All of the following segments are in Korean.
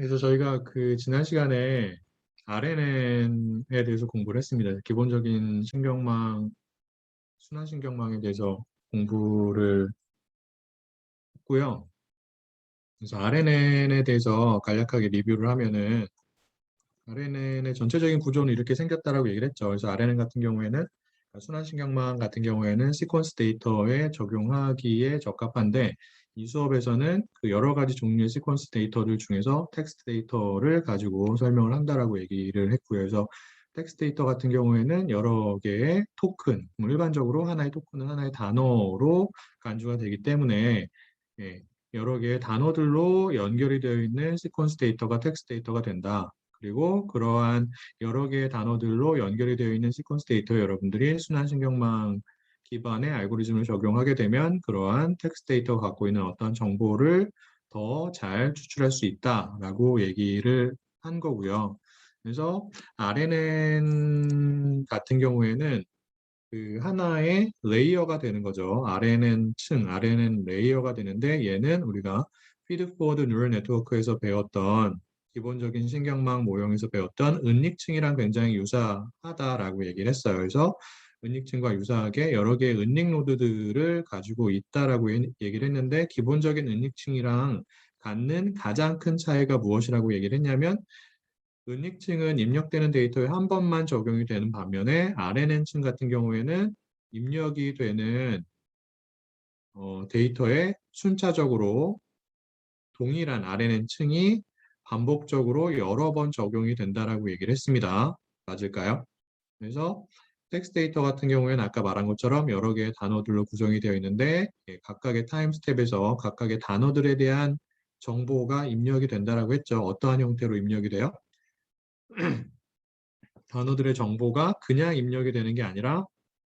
그래서 저희가 그 지난 시간에 RNN에 대해서 공부를 했습니다. 기본적인 신경망, 순환신경망에 대해서 공부를 했고요. 그래서 RNN에 대해서 간략하게 리뷰를 하면은 RNN의 전체적인 구조는 이렇게 생겼다라고 얘기를 했죠. 그래서 RNN 같은 경우에는 순환신경망 같은 경우에는 시퀀스 데이터에 적용하기에 적합한데 이 수업에서는 그 여러 가지 종류의 시퀀스 데이터들 중에서 텍스트 데이터를 가지고 설명을 한다라고 얘기를 했고요. 그래서 텍스트 데이터 같은 경우에는 여러 개의 토큰, 일반적으로 하나의 토큰은 하나의 단어로 간주가 되기 때문에 예, 여러 개의 단어들로 연결이 되어 있는 시퀀스 데이터가 텍스트 데이터가 된다. 그리고 그러한 여러 개의 단어들로 연결이 되어 있는 시퀀스 데이터에 여러분들이 순환신경망 기반의 알고리즘을 적용하게 되면 그러한 텍스트 데이터가 갖고 있는 어떤 정보를 더 잘 추출할 수 있다라고 얘기를 한 거고요. 그래서 RNN 같은 경우에는 그 하나의 레이어가 되는 거죠. RNN 층, RNN 레이어가 되는데 얘는 우리가 피드포워드 뉴럴 네트워크에서 배웠던 기본적인 신경망 모형에서 배웠던 은닉층이랑 굉장히 유사하다라고 얘기를 했어요. 그래서 은닉층과 유사하게 여러 개의 은닉 노드들을 가지고 있다라고 얘기를 했는데 기본적인 은닉층이랑 갖는 가장 큰 차이가 무엇이라고 얘기를 했냐면 은닉층은 입력되는 데이터에 한 번만 적용이 되는 반면에 RNN층 같은 경우에는 입력이 되는 데이터에 순차적으로 동일한 RNN층이 반복적으로 여러 번 적용이 된다라고 얘기를 했습니다. 맞을까요? 그래서 텍스트 데이터 같은 경우에는 아까 말한 것처럼 여러 개의 단어들로 구성이 되어 있는데 각각의 타임 스텝에서 각각의 단어들에 대한 정보가 입력이 된다라고 했죠. 어떠한 형태로 입력이 돼요? 단어들의 정보가 그냥 입력이 되는 게 아니라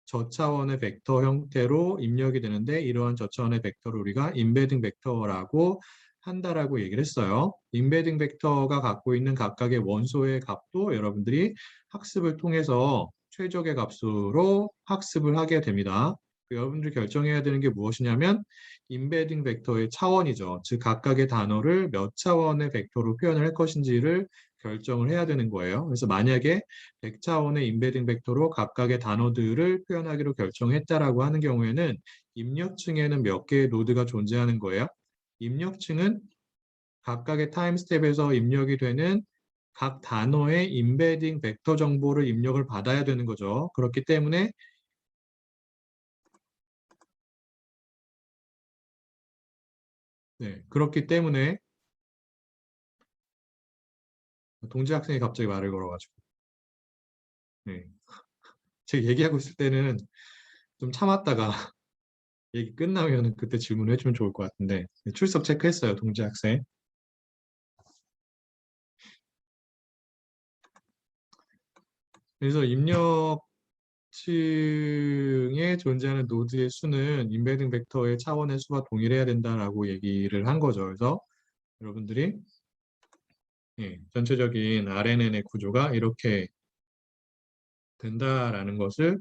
저차원의 벡터 형태로 입력이 되는데 이러한 저차원의 벡터를 우리가 임베딩 벡터라고 한다라고 얘기를 했어요. 임베딩 벡터가 갖고 있는 각각의 원소의 값도 여러분들이 학습을 통해서 최적의 값으로 학습을 하게 됩니다. 여러분들이 결정해야 되는 게 무엇이냐면 임베딩 벡터의 차원이죠. 즉 각각의 단어를 몇 차원의 벡터로 표현을 할 것인지를 결정을 해야 되는 거예요. 그래서 만약에 100차원의 임베딩 벡터로 각각의 단어들을 표현하기로 결정했다라고 하는 경우에는 입력층에는 몇 개의 노드가 존재하는 거예요. 입력층은 각각의 타임 스텝에서 입력이 되는 각 단어의 임베딩 벡터 정보를 입력을 받아야 되는 거죠. 그렇기 때문에 동지 학생이 갑자기 말을 걸어가지고 네. 제가 얘기하고 있을 때는 좀 참았다가 얘기 끝나면 그때 질문해 주면 좋을 것 같은데 출석 체크했어요, 동지 학생. 그래서 입력층에 존재하는 노드의 수는 임베딩 벡터의 차원의 수와 동일해야 된다라고 얘기를 한 거죠. 그래서 여러분들이 전체적인 RNN의 구조가 이렇게 된다라는 것을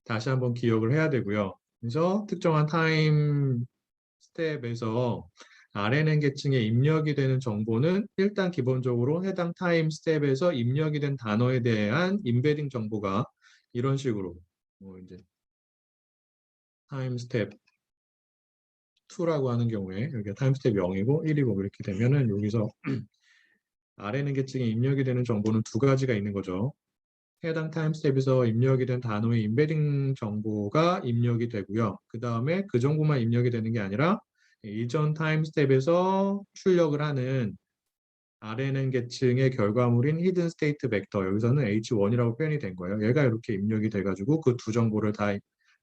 다시 한번 기억을 해야 되고요. 그래서 특정한 타임 스텝에서 RNN 계층에 입력이 되는 정보는 일단 기본적으로 해당 타임 스텝에서 입력이 된 단어에 대한 임베딩 정보가 이런 식으로 이제 타임 스텝 2라고 하는 경우에 여기가 타임 스텝 0이고 1이고 이렇게 되면은 여기서 RNN 계층에 입력이 되는 정보는 두 가지가 있는 거죠. 해당 타임 스텝에서 입력이 된 단어의 임베딩 정보가 입력이 되고요. 그 다음에 그 정보만 입력이 되는 게 아니라 이전 타임 스텝에서 출력을 하는 RNN 계층의 결과물인 히든 스테이트 벡터, 여기서는 H1이라고 표현이 된 거예요. 얘가 이렇게 입력이 돼가지고 그 두 정보를 다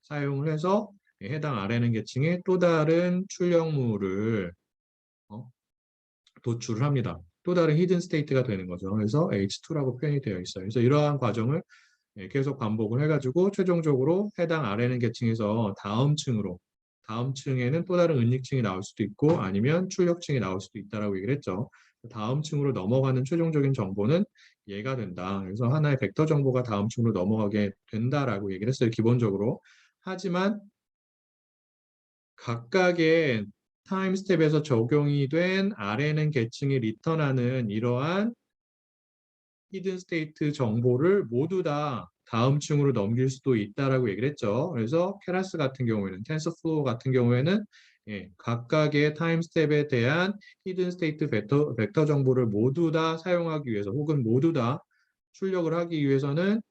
사용을 해서 해당 RNN 계층의 또 다른 출력물을 도출을 합니다. 또 다른 히든 스테이트가 되는 거죠. 그래서 H2라고 표현이 되어 있어요. 그래서 이러한 과정을 계속 반복을 해가지고 최종적으로 해당 RNN 계층에서 다음 층에는 또 다른 은닉층이 나올 수도 있고 아니면 출력층이 나올 수도 있다라고 얘기를 했죠. 다음 층으로 넘어가는 최종적인 정보는 얘가 된다. 그래서 하나의 벡터 정보가 다음 층으로 넘어가게 된다라고 얘기를 했어요. 기본적으로. 하지만 각각의 타임 스텝에서 적용이 된 RNN 계층이 리턴하는 이러한 히든 스테이트 정보를 모두 다 다음 층으로 넘길 수도 있다라고 얘기를 했죠. 그래서 케라스 같은 경우에는, 텐서플로우 같은 경우에는 각각의 타임 스텝에 대한 히든 스테이트 벡터 정보를 모두 다 사용하기 위해서 혹은 모두 다 출력을 하기 위해서는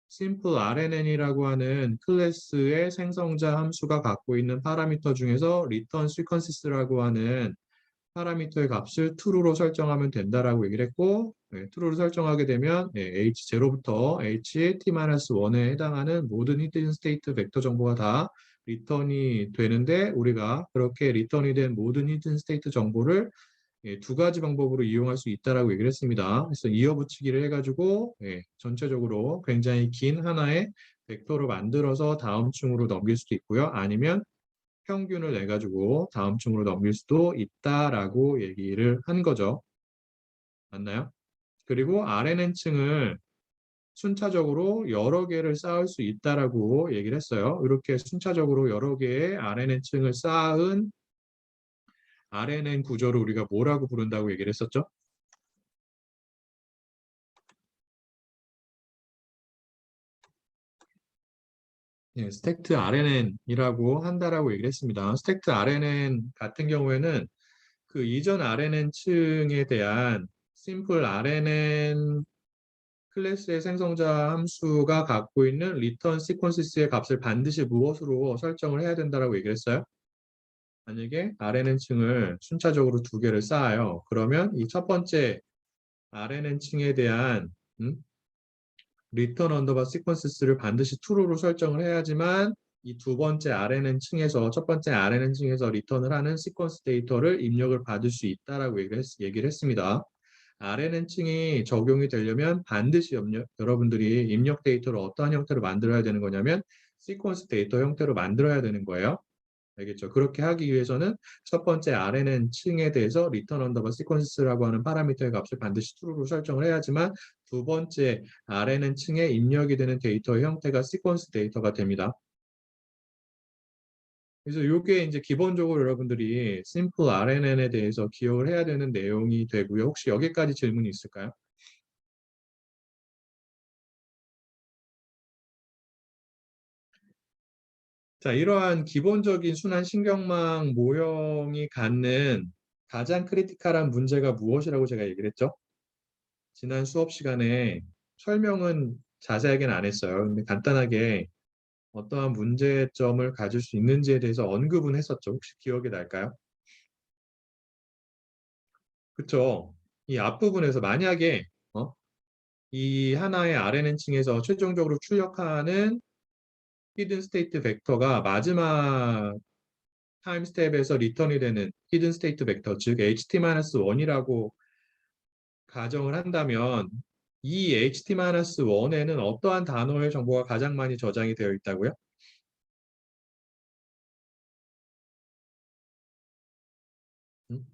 심플 RNN이라고 하는 클래스의 생성자 함수가 갖고 있는 파라미터 중에서 return sequences라고 하는 파라미터의 값을 true로 설정하면 된다라고 얘기를 했고, true로 설정하게 되면 h0부터 ht-1에 해당하는 모든 히든 스테이트 벡터 정보가 다 리턴이 되는데, 우리가 그렇게 리턴이 된 모든 히든 스테이트 정보를 두 가지 방법으로 이용할 수 있다라고 얘기를 했습니다. 그래서 이어붙이기를 해가지고 전체적으로 굉장히 긴 하나의 벡터로 만들어서 다음 층으로 넘길 수도 있고요. 아니면 평균을 내가지고 다음 층으로 넘길 수도 있다라고 얘기를 한 거죠. 맞나요? 그리고 RNN층을 순차적으로 여러 개를 쌓을 수 있다라고 얘기를 했어요. 이렇게 순차적으로 여러 개의 RNN층을 쌓은 RNN 구조를 우리가 뭐라고 부른다고 얘기를 했었죠? 스택트 RNN이라고 한다라고 얘기를 했습니다. 스택트 RNN 같은 경우에는 그 이전 RNN 층에 대한 심플 RNN 클래스의 생성자 함수가 갖고 있는 리턴 시퀀시스의 값을 반드시 무엇으로 설정을 해야 된다라고 얘기를 했어요. 만약에 RNN 층을 순차적으로 두 개를 쌓아요. 그러면 이 첫 번째 RNN 층에 대한 리턴 언더바 시퀀시스를 반드시 true로 설정을 해야지만 이 두 번째 RNN 층에서 첫 번째 RNN 층에서 리턴을 하는 시퀀스 데이터를 입력을 받을 수 있다라고 얘기를 했습니다. RNN 층이 적용이 되려면 반드시 여러분들이 입력 데이터를 어떠한 형태로 만들어야 되는 거냐면 시퀀스 데이터 형태로 만들어야 되는 거예요. 알겠죠? 그렇게 하기 위해서는 첫 번째 RNN 층에 대해서 return underbar sequences라고 하는 파라미터의 값을 반드시 true로 설정을 해야지만 두 번째 RNN 층에 입력이 되는 데이터의 형태가 시퀀스 데이터가 됩니다. 그래서 이게 이제 기본적으로 여러분들이 심플 RNN에 대해서 기억을 해야 되는 내용이 되고요. 혹시 여기까지 질문이 있을까요? 자, 이러한 기본적인 순환 신경망 모형이 갖는 가장 크리티컬한 문제가 무엇이라고 제가 얘기를 했죠? 지난 수업 시간에 설명은 자세하게는 안 했어요. 근데 간단하게 어떠한 문제점을 가질 수 있는지에 대해서 언급은 했었죠. 혹시 기억이 날까요? 그쵸? 이 앞부분에서 만약에 이 하나의 RNN층에서 최종적으로 출력하는 히든 스테이트 벡터가 마지막 타임 스텝에서 리턴이 되는 히든 스테이트 벡터, 즉 HT-1이라고 가정을 한다면 이 HT-1에는 어떠한 단어의 정보가 가장 많이 저장이 되어 있다고요? 음?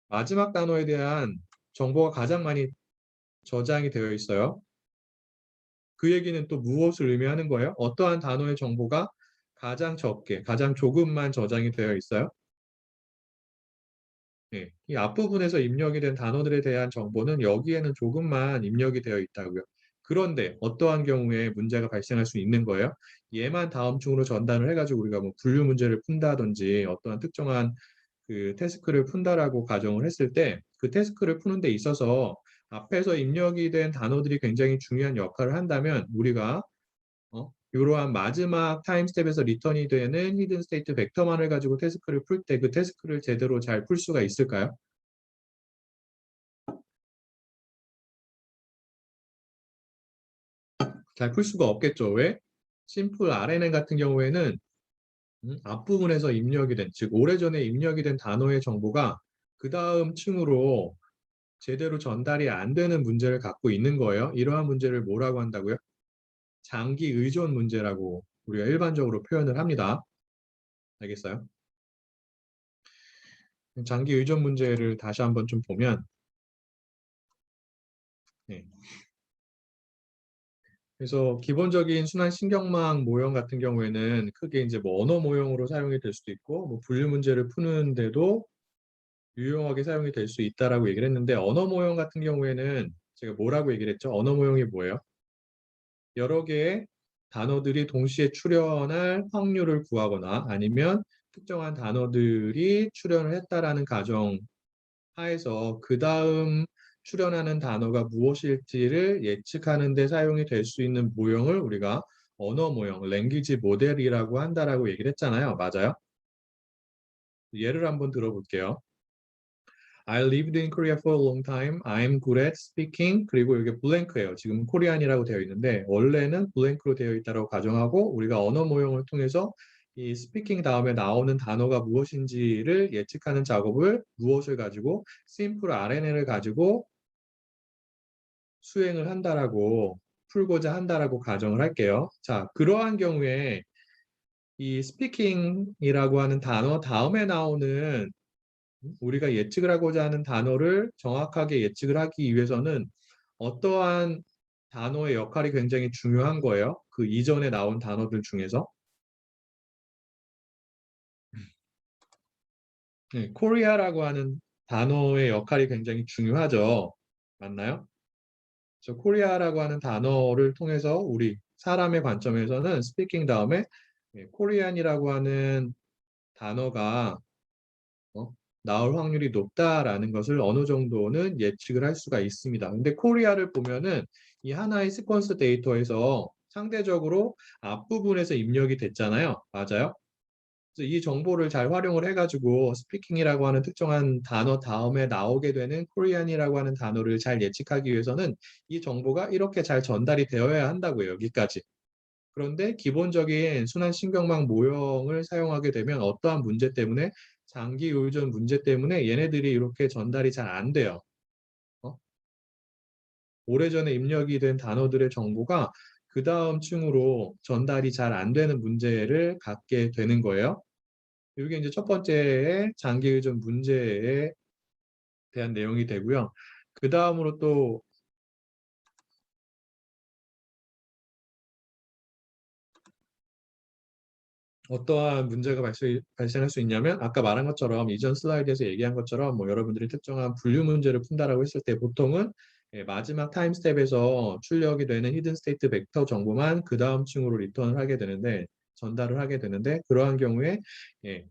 마지막 단어에 대한 정보가 가장 많이 저장이 되어 있어요. 그 얘기는 또 무엇을 의미하는 거예요? 어떠한 단어의 정보가 가장 적게, 가장 조금만 저장이 되어 있어요? 네, 이 앞부분에서 입력이 된 단어들에 대한 정보는 여기에는 조금만 입력이 되어 있다고요. 그런데 어떠한 경우에 문제가 발생할 수 있는 거예요? 얘만 다음 층으로 전달을 해가지고 우리가 뭐 분류 문제를 푼다든지 어떠한 특정한 그 태스크를 푼다라고 가정을 했을 때 그 태스크를 푸는 데 있어서 앞에서 입력이 된 단어들이 굉장히 중요한 역할을 한다면 우리가 이러한 마지막 타임 스텝에서 리턴이 되는 히든 스테이트 벡터만을 가지고 태스크를 풀 때 그 태스크를 제대로 잘 풀 수가 있을까요? 잘 풀 수가 없겠죠. 왜? 심플 RNN 같은 경우에는 앞부분에서 입력이 된, 즉 오래전에 입력이 된 단어의 정보가 그 다음 층으로 제대로 전달이 안 되는 문제를 갖고 있는 거예요. 이러한 문제를 뭐라고 한다고요? 장기 의존 문제라고 우리가 일반적으로 표현을 합니다. 알겠어요? 장기 의존 문제를 다시 한번 좀 보면 네. 그래서 기본적인 순환 신경망 모형 같은 경우에는 크게 이제 뭐 언어 모형으로 사용이 될 수도 있고, 뭐 분류 문제를 푸는데도 유용하게 사용이 될 수 있다라고 얘기를 했는데, 언어 모형 같은 경우에는 제가 뭐라고 얘기를 했죠? 언어 모형이 뭐예요? 여러 개의 단어들이 동시에 출현할 확률을 구하거나 아니면 특정한 단어들이 출현을 했다라는 가정 하에서 그 다음 출현하는 단어가 무엇일지를 예측하는 데 사용이 될 수 있는 모형을 우리가 언어 모형, 랭귀지 모델이라고 한다라고 얘기를 했잖아요. 맞아요? 예를 한번 들어볼게요. I lived in Korea for a long time. I'm good at speaking. 그리고 이게 블랭크예요. 지금 코리안이라고 되어 있는데 원래는 블랭크로 되어 있다고 가정하고 우리가 언어 모형을 통해서 이 스피킹 다음에 나오는 단어가 무엇인지를 예측하는 작업을 무엇을 가지고 심플 RNN을 가지고 수행을 한다라고 풀고자 한다라고 가정을 할게요. 자, 그러한 경우에 이 스피킹이라고 하는 단어 다음에 나오는 우리가 예측을 하고자 하는 단어를 정확하게 예측을 하기 위해서는 어떠한 단어의 역할이 굉장히 중요한 거예요. 그 이전에 나온 단어들 중에서. 네, 코리아라고 하는 단어의 역할이 굉장히 중요하죠. 맞나요? 저 코리아라고 하는 단어를 통해서 우리 사람의 관점에서는 스피킹 다음에 코리안이라고 하는 단어가 어, 나올 확률이 높다라는 것을 어느 정도는 예측을 할 수가 있습니다. 근데 코리아를 보면은 이 하나의 시퀀스 데이터에서 상대적으로 앞부분에서 입력이 됐잖아요. 맞아요? 그래서 이 정보를 잘 활용을 해가지고 스피킹이라고 하는 특정한 단어 다음에 나오게 되는 코리안이라고 하는 단어를 잘 예측하기 위해서는 이 정보가 이렇게 잘 전달이 되어야 한다고요. 여기까지. 그런데 기본적인 순환 신경망 모형을 사용하게 되면 어떠한 문제 때문에 장기 의존 문제 때문에 얘네들이 이렇게 전달이 잘 안 돼요. 어? 오래전에 입력이 된 단어들의 정보가 그 다음 층으로 전달이 잘 안 되는 문제를 갖게 되는 거예요. 이게 이제 첫 번째의 장기 의존 문제에 대한 내용이 되고요. 그 다음으로 또 어떠한 문제가 발생할 수 있냐면 아까 말한 것처럼 이전 슬라이드에서 얘기한 것처럼 뭐 여러분들이 특정한 분류 문제를 푼다라고 했을 때 보통은 마지막 타임 스텝에서 출력이 되는 히든 스테이트 벡터 정보만 그 다음 층으로 리턴을 하게 되는데 전달을 하게 되는데 그러한 경우에 예,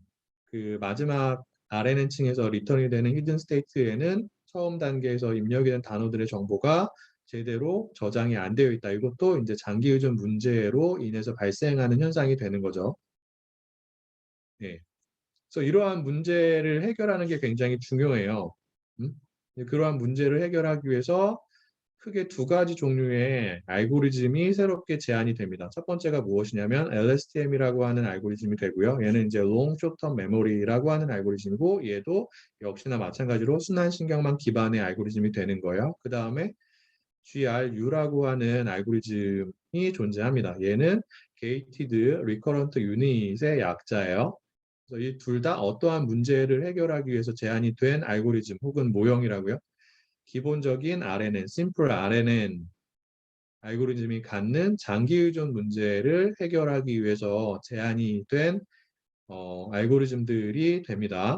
그 마지막 RNN 층에서 리턴이 되는 히든 스테이트에는 처음 단계에서 입력이 된 단어들의 정보가 제대로 저장이 안 되어 있다. 이것도 이제 장기 의존 문제로 인해서 발생하는 현상이 되는 거죠. 예. 그래서 이러한 문제를 해결하는 게 굉장히 중요해요. 음? 그러한 문제를 해결하기 위해서 크게 두 가지 종류의 알고리즘이 새롭게 제안이 됩니다. 첫 번째가 무엇이냐면 LSTM이라고 하는 알고리즘이 되고요. 얘는 이제 Long Short-Term Memory라고 하는 알고리즘이고 얘도 역시나 마찬가지로 순환신경망 기반의 알고리즘이 되는 거예요. 그 다음에 GRU라고 하는 알고리즘이 존재합니다. 얘는 Gated Recurrent Unit의 약자예요. 그래서 이 둘 다 어떠한 문제를 해결하기 위해서 제안이 된 알고리즘 혹은 모형이라고요. 기본적인 RNN, Simple RNN 알고리즘이 갖는 장기 의존 문제를 해결하기 위해서 제안이 된 알고리즘들이 됩니다.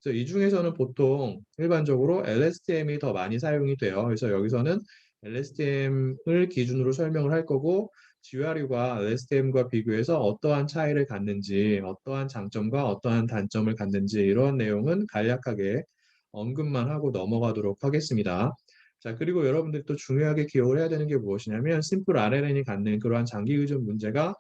그래서 이 중에서는 보통 일반적으로 LSTM이 더 많이 사용이 돼요. 그래서 여기서는 LSTM을 기준으로 설명을 할 거고 GRU가 LSTM과 비교해서 어떠한 차이를 갖는지, 어떠한 장점과 어떠한 단점을 갖는지 이런 내용은 간략하게 언급만 하고 넘어가도록 하겠습니다. 자, 그리고 여러분들이 또 중요하게 기억을 해야 되는 게 무엇이냐면 심플 RNN이 갖는 그러한 장기 의존 문제가